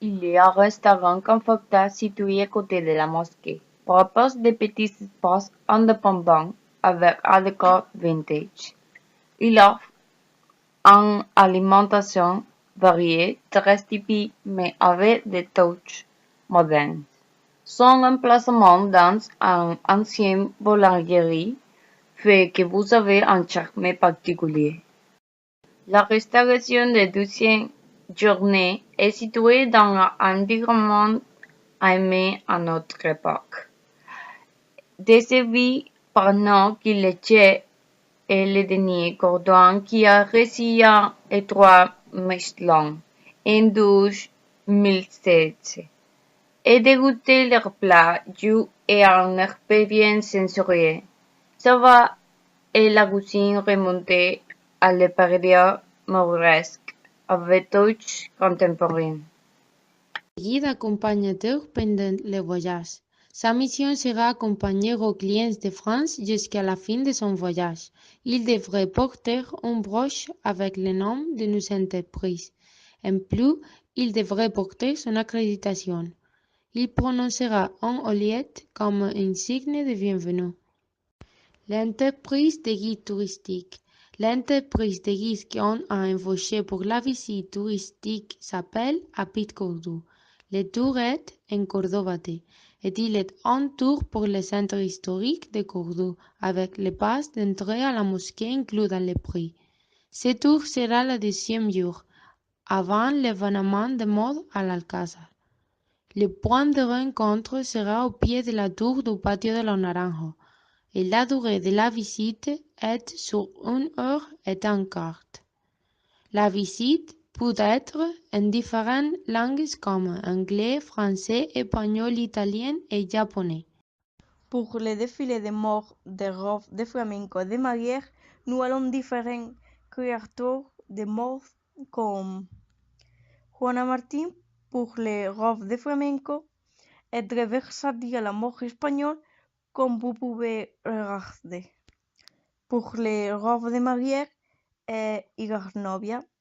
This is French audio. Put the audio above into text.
Il y a un restaurant confortable situé à côté de la mosquée. Propose des petits espaces indépendants avec un décor vintage. Il offre une alimentation variée, très typique mais avec des touches modernes. Son emplacement dans une ancienne boulangerie fait que vous avez un charme particulier. La restauration de deuxième journée est située dans un environnement aimé à notre époque. Desservi par nos laitiers et le dernier cordon qui a réussi à étroit Michelin en 2016 et dégoûter leur plat dû à une expérience sensorielle. Ça va et la cuisine remontée à la période mauresque avec touches contemporaines. Guide accompagnateur pendant le voyage. Sa mission sera accompagner aux clients de France jusqu'à la fin de son voyage. Il devrait porter une broche avec le nom de nos entreprises. En plus, il devrait porter son accréditation. Il prononcera un oliette comme un signe de bienvenue. L'entreprise de guide touristique. L'entreprise de guides qu'on a embauché pour la visite touristique s'appelle Apit Cordoue. Le tour est en Cordobaté et il est un tour pour le centre historique de Cordoue avec le pass d'entrée à la mosquée inclus dans le prix. Ce tour sera le deuxième jour, avant l'événement de mode à l'Alcázar. Le point de rencontre sera au pied de la tour du patio de los Naranjos et la durée de la visite est sur 1 heure et un quart. La visite peut être en différentes langues comme anglais, français, espagnol, italien et japonais. Pour le défilé de mode de robe de flamenco de Maguire, nous allons différents créateurs de mode comme Juana Martín pour les robes de flamenco et très versatile à la mode espagnole comme vous pouvez regarder. Pour les robes de Maguire et Igarnovia,